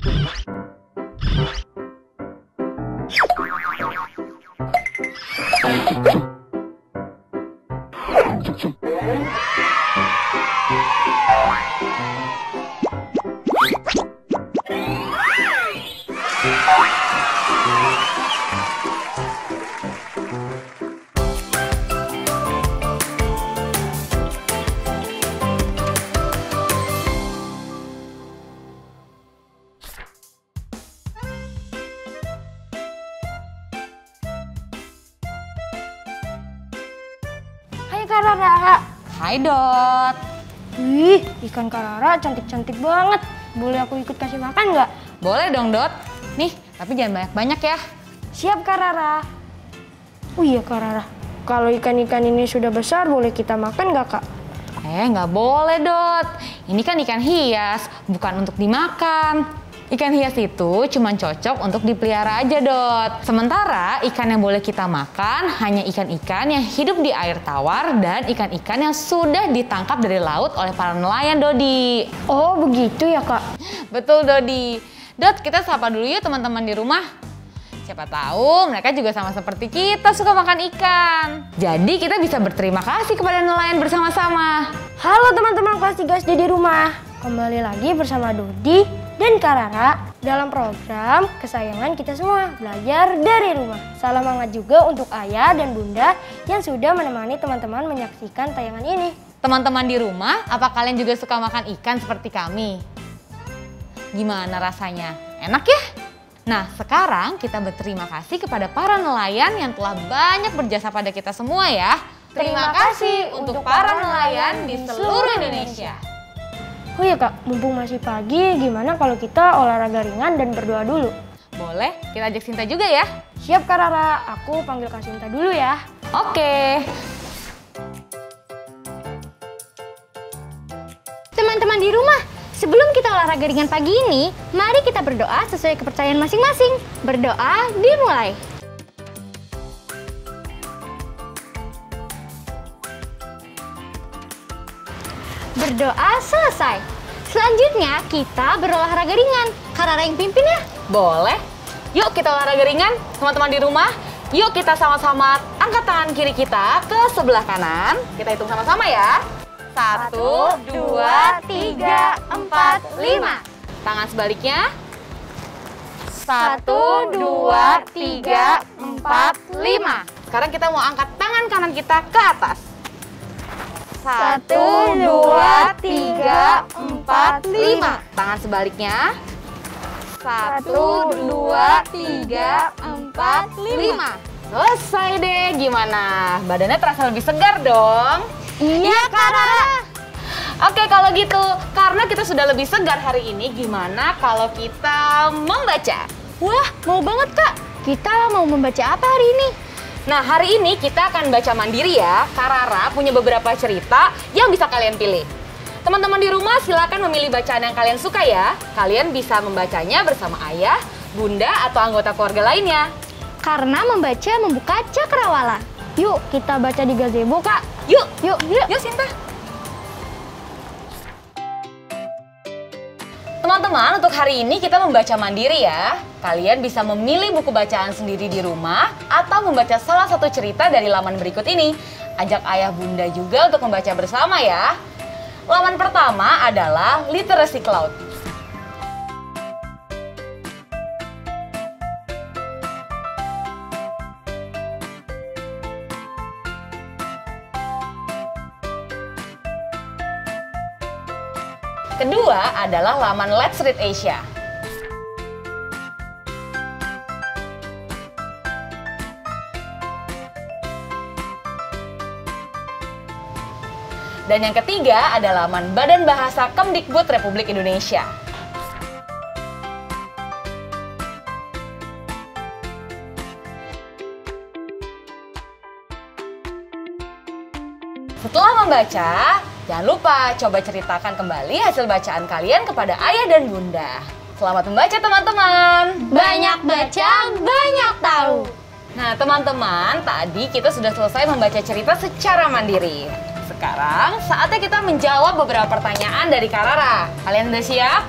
Hai Kak Rara. Hai Dot. Wih, ikan Kak Rara cantik-cantik banget. Boleh aku ikut kasih makan nggak? Boleh dong Dot. Nih, tapi jangan banyak-banyak ya. Siap Kak Rara. Oh iya Kak Rara, kalau ikan-ikan ini sudah besar boleh kita makan nggak Kak? Nggak boleh Dot. Ini kan ikan hias, bukan untuk dimakan. Ikan hias itu cuma cocok untuk dipelihara aja Dot. Sementara ikan yang boleh kita makan hanya ikan-ikan yang hidup di air tawar dan ikan-ikan yang sudah ditangkap dari laut oleh para nelayan Dodi. Oh begitu ya Kak? Betul Dodi. Dot, kita sapa dulu yuk teman-teman di rumah. Siapa tahu mereka juga sama seperti kita suka makan ikan. Jadi kita bisa berterima kasih kepada nelayan bersama-sama. Halo teman-teman kelas 3 SD di rumah. Kembali lagi bersama Dodi dan Kak Rara dalam program kesayangan kita semua, belajar dari rumah. Salam hangat juga untuk ayah dan bunda yang sudah menemani teman-teman menyaksikan tayangan ini. Teman-teman di rumah, apa kalian juga suka makan ikan seperti kami? Gimana rasanya? Enak ya? Nah, sekarang kita berterima kasih kepada para nelayan yang telah banyak berjasa pada kita semua ya. Terima kasih untuk para nelayan di seluruh Indonesia. Oh iya Kak, mumpung masih pagi, gimana kalau kita olahraga ringan dan berdoa dulu? Boleh, kita ajak Sinta juga ya. Siap Kak Rara, aku panggil Kak Sinta dulu ya. Oke. Teman-teman di rumah, sebelum kita olahraga ringan pagi ini, mari kita berdoa sesuai kepercayaan masing-masing. Berdoa dimulai. Berdoa selesai. Selanjutnya kita berolahraga ringan. Kak Rara yang pimpin ya? Boleh. Yuk kita olahraga ringan, teman-teman di rumah. Yuk kita sama-sama angkat tangan kiri kita ke sebelah kanan. Kita hitung sama-sama ya. 1, 2, 3, 4, 5. Tangan sebaliknya. 1, 2, 3, 4, 5. Sekarang kita mau angkat tangan kanan kita ke atas. 1, 2, 3, 4, 5. Tangan sebaliknya. 1, 2, 3, 4, 5. Selesai deh. Gimana? Badannya terasa lebih segar dong? Iya Kak Rara. Oke, kalau gitu, karena kita sudah lebih segar hari ini, gimana kalau kita membaca? Wah, mau banget Kak. Kita mau membaca apa hari ini? Nah, hari ini kita akan baca mandiri ya. Kak Rara punya beberapa cerita yang bisa kalian pilih. Teman-teman di rumah silakan memilih bacaan yang kalian suka ya. Kalian bisa membacanya bersama ayah, bunda, atau anggota keluarga lainnya. Karena membaca membuka cakrawala. Yuk kita baca di gazebo Kak. Yuk, Yuk. yuk Sinta. Teman-teman, untuk hari ini kita membaca mandiri ya. Kalian bisa memilih buku bacaan sendiri di rumah atau membaca salah satu cerita dari laman berikut ini. Ajak ayah bunda juga untuk membaca bersama ya. Laman pertama adalah Literacy Cloud. Kedua adalah laman Let's Read Asia. Dan yang ketiga adalah laman Badan Bahasa Kemdikbud Republik Indonesia. Setelah membaca, jangan lupa coba ceritakan kembali hasil bacaan kalian kepada ayah dan bunda. Selamat membaca teman-teman. Banyak baca, banyak tahu. Nah teman-teman, tadi kita sudah selesai membaca cerita secara mandiri. Sekarang saatnya kita menjawab beberapa pertanyaan dari Kak Rara. Kalian udah siap?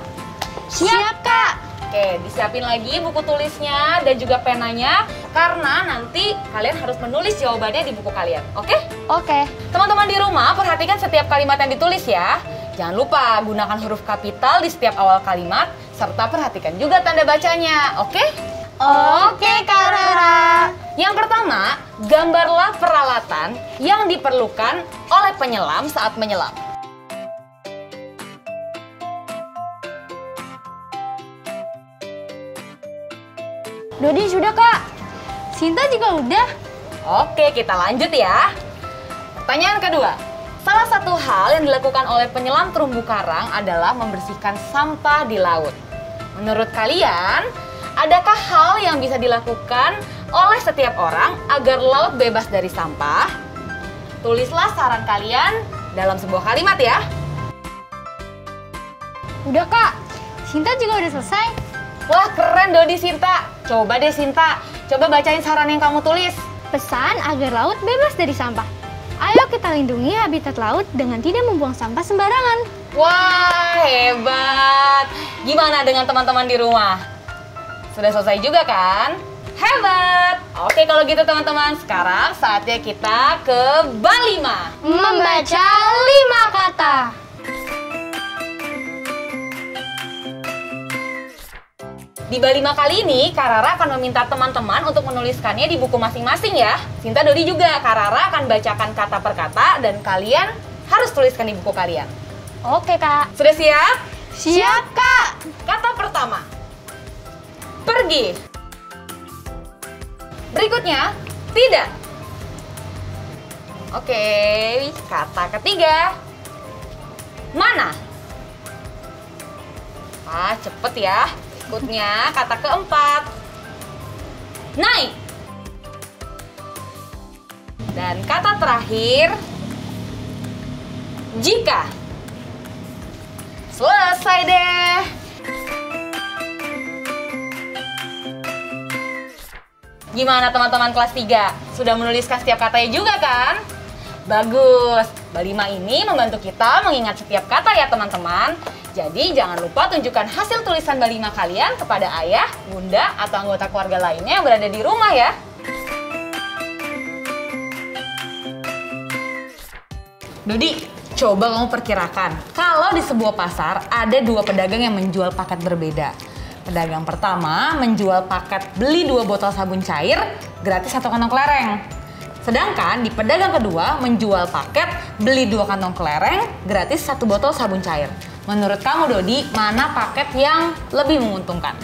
Siap Kak. Oke, disiapin lagi buku tulisnya dan juga penanya karena nanti kalian harus menulis jawabannya di buku kalian, oke? Oke. Teman-teman di rumah, perhatikan setiap kalimat yang ditulis ya. Jangan lupa gunakan huruf kapital di setiap awal kalimat, serta perhatikan juga tanda bacanya, oke? Oke, Kak Rara. Yang pertama, gambarlah peralatan yang diperlukan oleh penyelam saat menyelam. Dodi sudah Kak. Sinta juga udah. Oke, kita lanjut ya. Pertanyaan kedua. Salah satu hal yang dilakukan oleh penyelam terumbu karang adalah membersihkan sampah di laut. Menurut kalian, adakah hal yang bisa dilakukan oleh setiap orang agar laut bebas dari sampah? Tulislah saran kalian dalam sebuah kalimat ya. Udah, Kak. Sinta juga udah selesai. Wah, keren Dodi, Sinta. Coba deh Sinta, coba bacain saran yang kamu tulis. Pesan agar laut bebas dari sampah. Ayo kita lindungi habitat laut dengan tidak membuang sampah sembarangan. Wah, hebat. Gimana dengan teman-teman di rumah? Sudah selesai juga kan? Hebat. Oke, kalau gitu teman-teman, sekarang saatnya kita ke bab 5. Membaca 5 kata. Di bab 5 kali ini, Kak Rara akan meminta teman-teman untuk menuliskannya di buku masing-masing ya. Sinta, Dodi juga. Kak Rara akan bacakan kata per kata dan kalian harus tuliskan di buku kalian. Oke Kak. Sudah siap? Siap, Kak. Kata pertama, pergi. Berikutnya, tidak. Oke, kata ketiga, mana? Ah, cepet ya. Berikutnya, kata keempat, naik. Dan kata terakhir, jika. Selesai deh. Gimana teman-teman kelas 3? Sudah menuliskan setiap katanya juga kan? Bagus. Bab 5 ini membantu kita mengingat setiap kata ya teman-teman. Jadi jangan lupa tunjukkan hasil tulisan bab 5 kalian kepada ayah, bunda, atau anggota keluarga lainnya yang berada di rumah ya. Dodi, coba kamu perkirakan, kalau di sebuah pasar ada 2 pedagang yang menjual paket berbeda. Pedagang pertama menjual paket beli 2 botol sabun cair, gratis 1 kantong kelereng. Sedangkan di pedagang kedua menjual paket beli 2 kantong kelereng, gratis 1 botol sabun cair. Menurut kamu Dodi, mana paket yang lebih menguntungkan?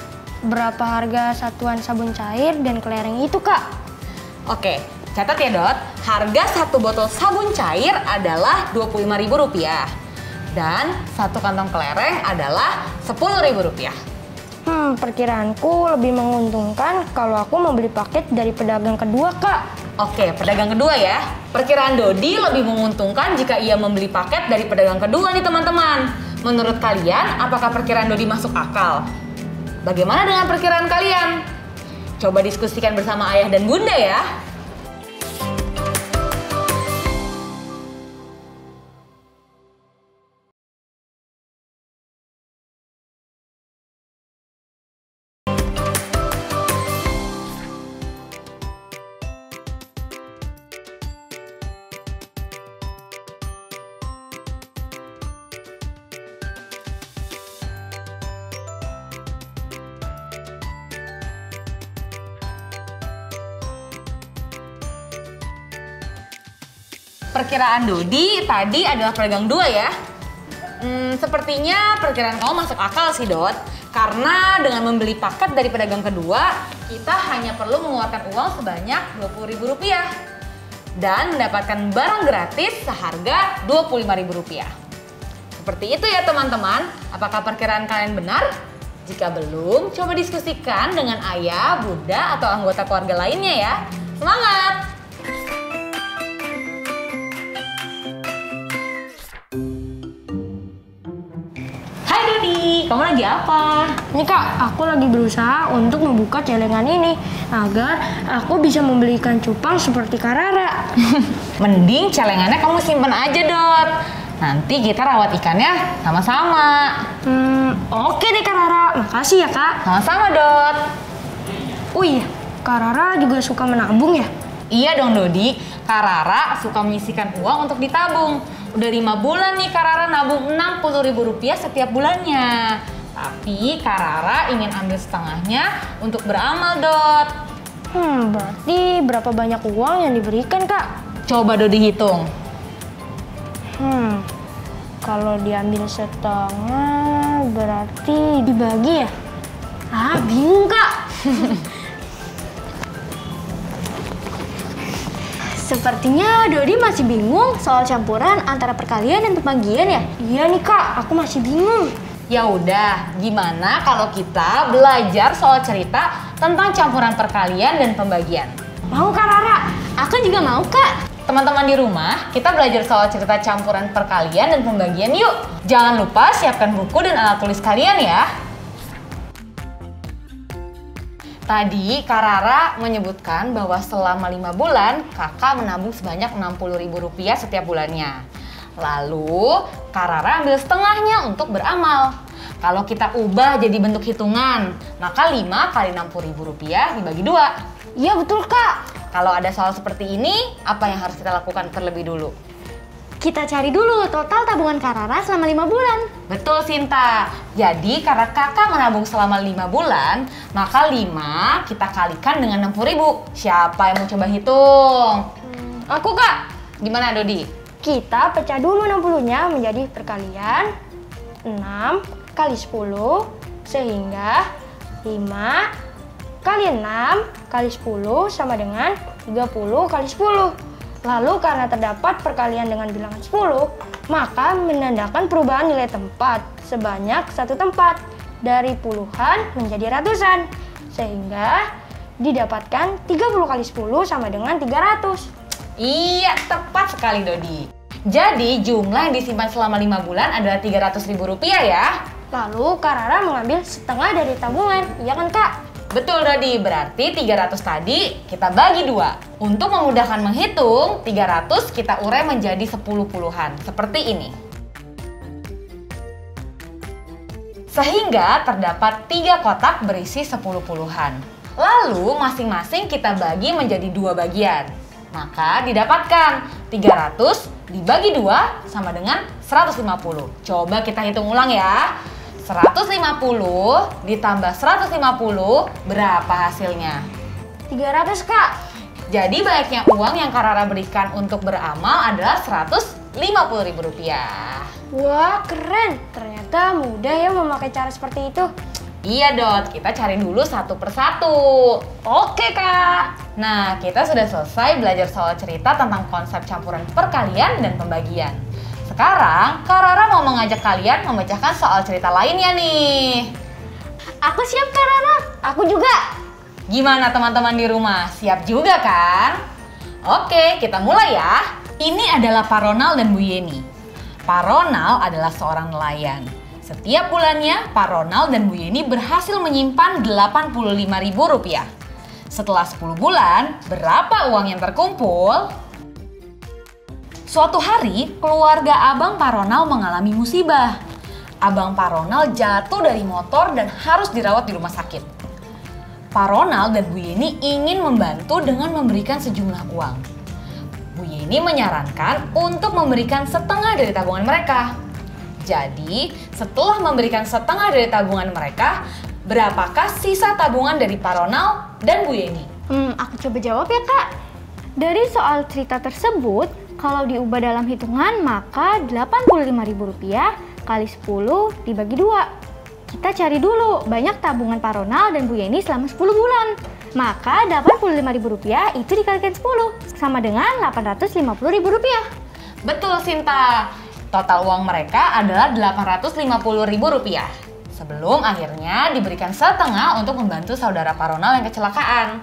Berapa harga satuan sabun cair dan kelereng itu Kak? Oke, catat ya Dot, harga 1 botol sabun cair adalah Rp25.000 dan 1 kantong kelereng adalah Rp10.000. Perkiraanku lebih menguntungkan kalau aku membeli paket dari pedagang kedua Kak. Oke, pedagang kedua ya. Perkiraan Dodi lebih menguntungkan jika ia membeli paket dari pedagang kedua nih teman-teman. Menurut kalian, apakah perkiraan Dodi masuk akal? Bagaimana dengan perkiraan kalian? Coba diskusikan bersama ayah dan bunda ya. Perkiraan Dodi tadi adalah pedagang 2 ya. Sepertinya perkiraan kamu masuk akal sih Dot. Karena dengan membeli paket dari pedagang kedua, kita hanya perlu mengeluarkan uang sebanyak Rp20.000 dan mendapatkan barang gratis seharga Rp25.000. Seperti itu ya teman-teman. Apakah perkiraan kalian benar? Jika belum, coba diskusikan dengan ayah, bunda, atau anggota keluarga lainnya ya. Semangat! Kamu lagi apa? Ini Kak, aku lagi berusaha untuk membuka celengan ini agar aku bisa membelikan cupang seperti Kak Rara. Mending celengannya kamu simpen aja Dot. Nanti kita rawat ikannya sama-sama. Oke deh Kak Rara. Makasih ya Kak. Sama-sama, Dot. Oh iya, Kak Rara juga suka menabung ya? Iya dong, Dodi. Kak Rara suka menyisihkan uang untuk ditabung. Udah 5 bulan nih Kak Rara nabung Rp60.000 setiap bulannya. Tapi Kak Rara ingin ambil setengahnya untuk beramal, Dot. Berarti berapa banyak uang yang diberikan Kak? Coba Dodi hitung. Kalau diambil setengah berarti dibagi ya? Bingung Kak. Sepertinya Dodi masih bingung soal campuran antara perkalian dan pembagian ya? Iya nih Kak, aku masih bingung. Ya udah, gimana kalau kita belajar soal cerita tentang campuran perkalian dan pembagian? Mau Kak Rara? Aku juga mau, Kak. Teman-teman di rumah, kita belajar soal cerita campuran perkalian dan pembagian yuk. Jangan lupa siapkan buku dan alat tulis kalian ya. Tadi Kak Rara menyebutkan bahwa selama 5 bulan kakak menabung sebanyak Rp60.000 setiap bulannya. Lalu Kak Rara ambil setengahnya untuk beramal. Kalau kita ubah jadi bentuk hitungan, maka 5 kali Rp60.000 dibagi 2. Iya betul Kak. Kalau ada soal seperti ini, apa yang harus kita lakukan terlebih dulu? Kita cari dulu total tabungan Kak Rara selama 5 bulan. Betul Sinta. Jadi karena kakak menabung selama 5 bulan, maka 5 kita kalikan dengan 60.000. Siapa yang mau coba hitung? Aku Kak. Gimana Dodi? Kita pecah dulu 60-nya menjadi perkalian 6 kali 10 sehingga 5 kali 6 kali 10 sama dengan 30 kali 10. Lalu karena terdapat perkalian dengan bilangan 10, maka menandakan perubahan nilai tempat sebanyak satu tempat dari puluhan menjadi ratusan. Sehingga didapatkan 30 kali 10 sama dengan 300. Iya, tepat sekali Dodi. Jadi jumlah yang disimpan selama 5 bulan adalah Rp300.000 ya. Lalu Kak Rara mengambil setengah dari tabungan, iya kan Kak? Betul Dodi, berarti 300 tadi kita bagi 2. Untuk memudahkan menghitung, 300 kita urai menjadi 10 puluhan, seperti ini. Sehingga terdapat 3 kotak berisi 10 puluhan. Lalu masing-masing kita bagi menjadi 2 bagian. Maka didapatkan 300 dibagi 2 sama dengan 150. Coba kita hitung ulang ya. 150 ditambah 150 berapa hasilnya? 300 Kak. Jadi banyaknya uang yang Kak Rara berikan untuk beramal adalah Rp150.000. Wah keren, ternyata mudah ya memakai cara seperti itu. Iya Dot, kita cari dulu satu persatu. Oke Kak. Nah, kita sudah selesai belajar soal cerita tentang konsep campuran perkalian dan pembagian. Sekarang, Kak Rara mau mengajak kalian memecahkan soal cerita lainnya nih. Aku siap, Kak Rara. Aku juga. Gimana teman-teman di rumah? Siap juga kan? Oke, kita mulai ya. Ini adalah Pak Ronald dan Bu Yeni. Pak Ronald adalah seorang nelayan. Setiap bulannya, Pak Ronald dan Bu Yeni berhasil menyimpan Rp85.000. Setelah 10 bulan, berapa uang yang terkumpul? Suatu hari, keluarga abang Pak Ronald mengalami musibah. Abang Pak Ronald jatuh dari motor dan harus dirawat di rumah sakit. Pak Ronald dan Bu Yeni ingin membantu dengan memberikan sejumlah uang. Bu Yeni menyarankan untuk memberikan setengah dari tabungan mereka. Jadi, setelah memberikan setengah dari tabungan mereka, berapakah sisa tabungan dari Pak Ronald dan Bu Yeni? Aku coba jawab ya, Kak. Dari soal cerita tersebut, kalau diubah dalam hitungan, maka Rp85.000 kali 10 dibagi 2. Kita cari dulu banyak tabungan Pak Ronald dan Bu Yeni selama 10 bulan. Maka Rp85.000 itu dikalikan 10, sama dengan Rp850.000. Betul, Sinta. Total uang mereka adalah Rp850.000. Sebelum akhirnya diberikan setengah untuk membantu saudara Pak Ronald yang kecelakaan.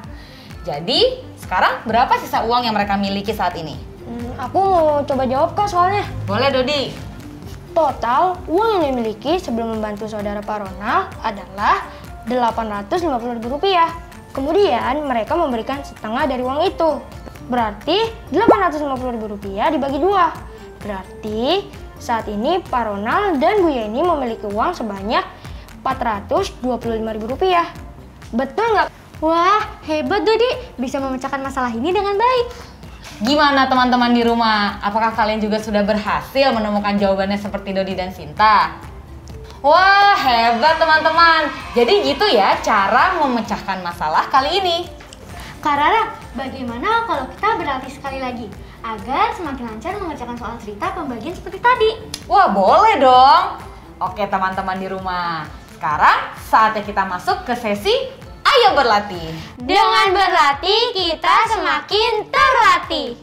Jadi, sekarang berapa sisa uang yang mereka miliki saat ini? Aku mau coba jawab Kak soalnya. Boleh, Dodi. Total uang yang dimiliki sebelum membantu saudara Pak Ronald adalah Rp850.000. Kemudian mereka memberikan setengah dari uang itu. Berarti Rp850.000 dibagi 2. Berarti Saat ini Pak Ronald dan Bu Yeni memiliki uang sebanyak Rp425.000. Betul nggak? Wah, hebat Dodi, bisa memecahkan masalah ini dengan baik. Gimana teman-teman di rumah? Apakah kalian juga sudah berhasil menemukan jawabannya seperti Dodi dan Sinta? Wah, hebat teman-teman. Jadi gitu ya cara memecahkan masalah kali ini. Kak Rara, bagaimana kalau kita berlatih sekali lagi agar semakin lancar mengerjakan soal cerita pembagian seperti tadi? Wah, boleh dong. Oke teman-teman di rumah. Sekarang saatnya kita masuk ke sesi Ayo Berlatih. Dengan berlatih, kita semakin terlatih.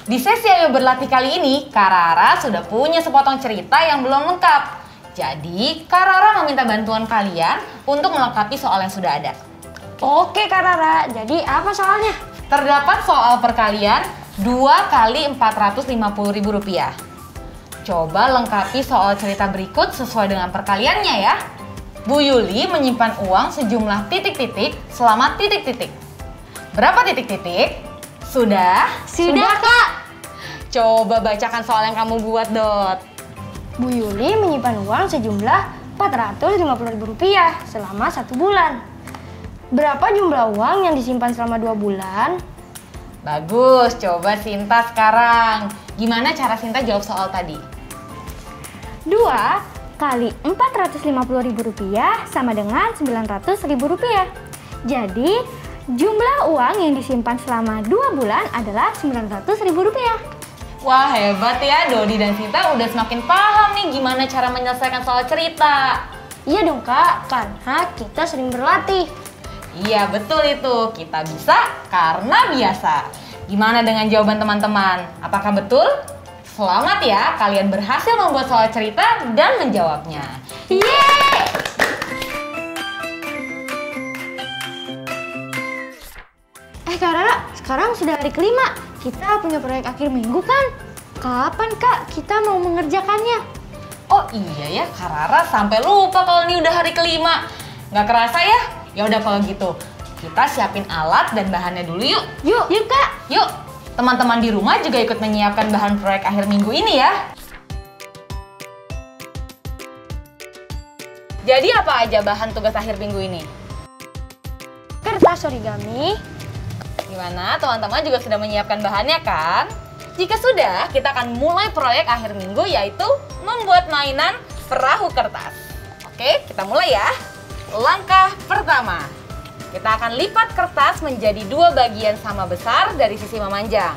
Di sesi Ayo Berlatih kali ini, Kak Rara sudah punya sepotong cerita yang belum lengkap. Jadi, Kak Rara meminta bantuan kalian untuk melengkapi soal yang sudah ada. Oke Kak Rara, jadi apa soalnya? Terdapat soal perkalian 2 kali Rp450.000. Coba lengkapi soal cerita berikut sesuai dengan perkaliannya ya. Bu Yuli menyimpan uang sejumlah titik-titik selama titik-titik. Berapa titik-titik? Sudah? Sudah Kak. Coba bacakan soal yang kamu buat, Dot. Bu Yuli menyimpan uang sejumlah Rp450.000 selama 1 bulan. Berapa jumlah uang yang disimpan selama 2 bulan? Bagus, coba Sinta sekarang. Gimana cara Sinta jawab soal tadi? 2 kali Rp450.000 sama dengan Rp900.000. Jadi, jumlah uang yang disimpan selama 2 bulan adalah Rp900.000. Wah, hebat ya, Dodi dan Sinta udah semakin paham nih gimana cara menyelesaikan soal cerita. Iya dong Kak, karena kita sering berlatih. Iya, betul itu. Kita bisa karena biasa. Gimana dengan jawaban teman-teman? Apakah betul? Selamat ya, kalian berhasil membuat soal cerita dan menjawabnya. Yeay! Kak Rara, sekarang sudah hari kelima. Kita punya proyek akhir minggu kan? Kapan Kak kita mau mengerjakannya? Oh iya ya, Kak Rara sampai lupa kalau ini udah hari kelima. Nggak kerasa ya? Ya udah kalau gitu, kita siapin alat dan bahannya dulu yuk. Yuk Kak. Yuk, teman-teman di rumah juga ikut menyiapkan bahan proyek akhir minggu ini ya. Jadi apa aja bahan tugas akhir minggu ini? Kertas origami. Gimana, teman-teman juga sudah menyiapkan bahannya kan? Jika sudah, kita akan mulai proyek akhir minggu yaitu membuat mainan perahu kertas. Oke, kita mulai ya. Langkah pertama, kita akan lipat kertas menjadi 2 bagian sama besar dari sisi memanjang.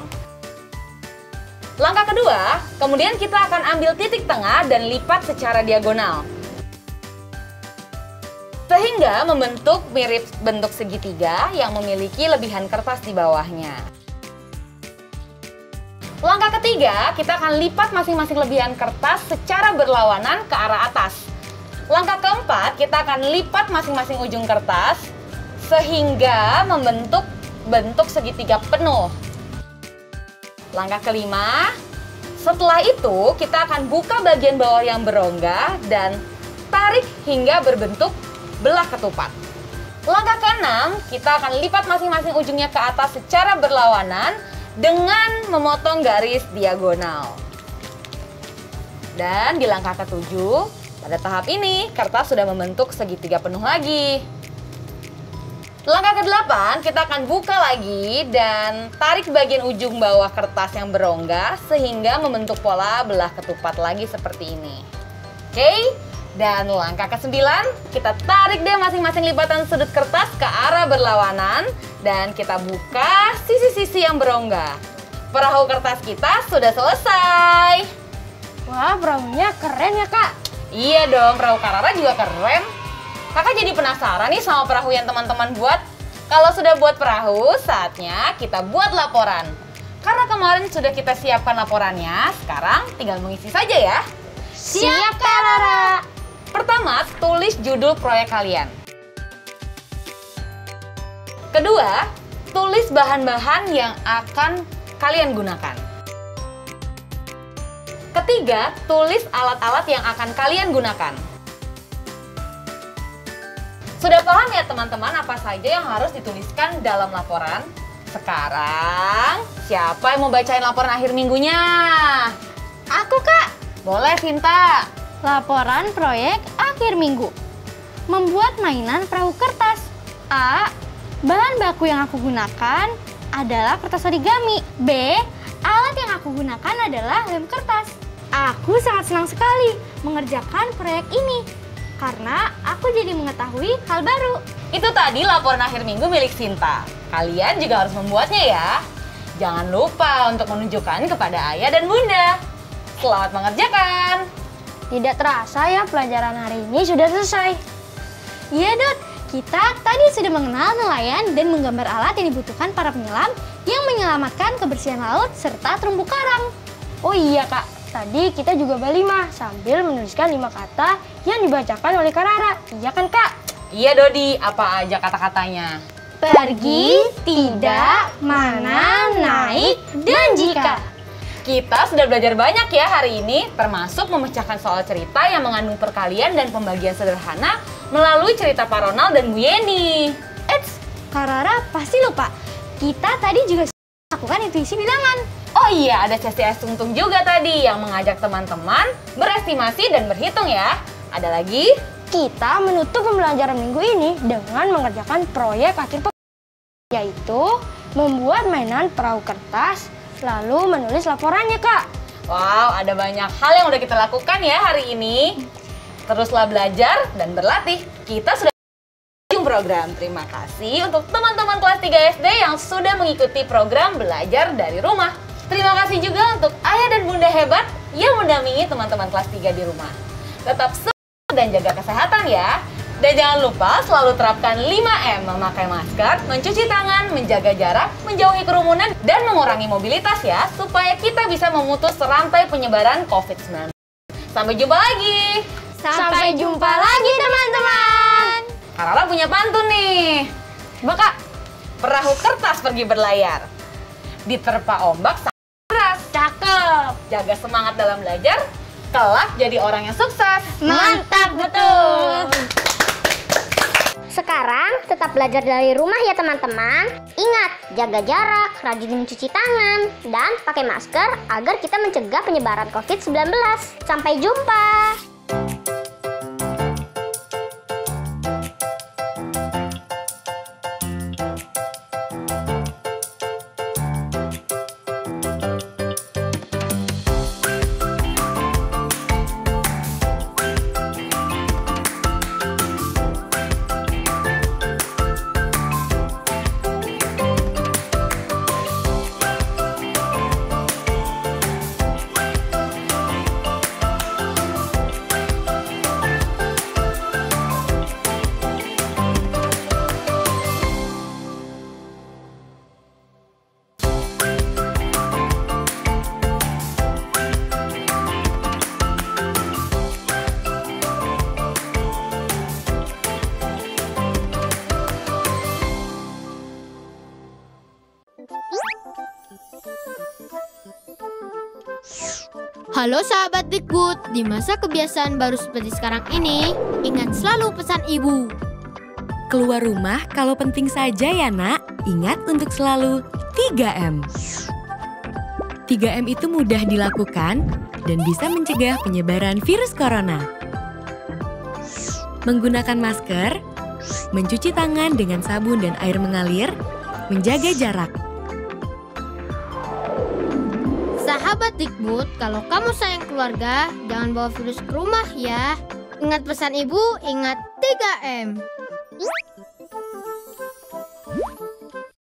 Langkah kedua, kemudian kita akan ambil titik tengah dan lipat secara diagonal. Sehingga membentuk mirip bentuk segitiga yang memiliki lebihan kertas di bawahnya. Langkah ketiga, kita akan lipat masing-masing lebihan kertas secara berlawanan ke arah atas. Langkah keempat, kita akan lipat masing-masing ujung kertas sehingga membentuk bentuk segitiga penuh. Langkah kelima, setelah itu kita akan buka bagian bawah yang berongga dan tarik hingga berbentuk belah ketupat. Langkah keenam, kita akan lipat masing-masing ujungnya ke atas secara berlawanan dengan memotong garis diagonal. Dan di langkah ketujuh, pada tahap ini kertas sudah membentuk segitiga penuh lagi. Langkah ke-8, kita akan buka lagi dan tarik bagian ujung bawah kertas yang berongga sehingga membentuk pola belah ketupat lagi seperti ini. Oke? Dan langkah ke-9, kita tarik deh masing-masing lipatan sudut kertas ke arah berlawanan dan kita buka sisi-sisi yang berongga. Perahu kertas kita sudah selesai. Wah, perahunya keren ya Kak. Iya dong, perahu Kak Rara juga keren. Kakak jadi penasaran nih sama perahu yang teman-teman buat. Kalau sudah buat perahu, saatnya kita buat laporan. Karena kemarin sudah kita siapkan laporannya, sekarang tinggal mengisi saja ya. Siap Kak Rara. Pertama, tulis judul proyek kalian. Kedua, tulis bahan-bahan yang akan kalian gunakan. Ketiga, tulis alat-alat yang akan kalian gunakan. Sudah paham ya teman-teman apa saja yang harus dituliskan dalam laporan? Sekarang, siapa yang mau bacain laporan akhir minggunya? Aku, Kak. Boleh, Vinta. Laporan proyek akhir minggu. Membuat mainan perahu kertas. A. Bahan baku yang aku gunakan adalah kertas origami. B. Alat yang aku gunakan adalah lem kertas. Aku sangat senang sekali mengerjakan proyek ini karena aku jadi mengetahui hal baru. Itu tadi laporan akhir minggu milik Vinta. Kalian juga harus membuatnya ya. Jangan lupa untuk menunjukkan kepada ayah dan bunda. Selamat mengerjakan. Tidak terasa ya pelajaran hari ini sudah selesai. Iya, Dot. Kita tadi sudah mengenal nelayan dan menggambar alat yang dibutuhkan para penyelam yang menyelamatkan kebersihan laut serta terumbu karang. Oh iya Kak, tadi kita juga berlima sambil menuliskan 5 kata yang dibacakan oleh Karara. Iya kan Kak? Iya Dodi, apa aja kata-katanya? Pergi, tidak, mana, naik, dan jika. Kita sudah belajar banyak ya hari ini, termasuk memecahkan soal cerita yang mengandung perkalian dan pembagian sederhana melalui cerita Pak Ronald dan Bu Yeni. Eits, Karara pasti lupa. Kita tadi juga lakukan intuisi bilangan. Oh iya, ada CCS Tungtung juga tadi yang mengajak teman-teman berestimasi dan berhitung ya. Ada lagi? Kita menutup pembelajaran minggu ini dengan mengerjakan proyek akhir pekan, yaitu membuat mainan perahu kertas, lalu menulis laporannya Kak. Wow, ada banyak hal yang udah kita lakukan ya hari ini. Teruslah belajar dan berlatih. Kita sudah ujung program. Terima kasih untuk teman-teman kelas 3 SD yang sudah mengikuti program belajar dari rumah. Terima kasih juga untuk ayah dan bunda hebat yang mendampingi teman-teman kelas 3 di rumah. Tetap semangat dan jaga kesehatan ya. Dan jangan lupa selalu terapkan 5M, memakai masker, mencuci tangan, menjaga jarak, menjauhi kerumunan, dan mengurangi mobilitas ya, supaya kita bisa memutus rantai penyebaran COVID-19. Sampai jumpa lagi! Sampai jumpa lagi teman-teman! Karara punya pantun nih. Coba Kak, perahu kertas pergi berlayar. Diterpa ombak sangat keras. Cakep! Jaga semangat dalam belajar, kelak jadi orang yang sukses. Mantap betul! Sekarang tetap belajar dari rumah ya teman-teman. Ingat, jaga jarak, rajin mencuci tangan, dan pakai masker agar kita mencegah penyebaran COVID-19. Sampai jumpa! Halo sahabat Dikbud, di masa kebiasaan baru seperti sekarang ini, ingat selalu pesan ibu. Keluar rumah kalau penting saja ya nak, ingat untuk selalu 3M. 3M itu mudah dilakukan dan bisa mencegah penyebaran virus corona. Menggunakan masker, mencuci tangan dengan sabun dan air mengalir, menjaga jarak. Sahabat Dikbud, kalau kamu sayang keluarga, jangan bawa virus ke rumah ya. Ingat pesan ibu, ingat 3M.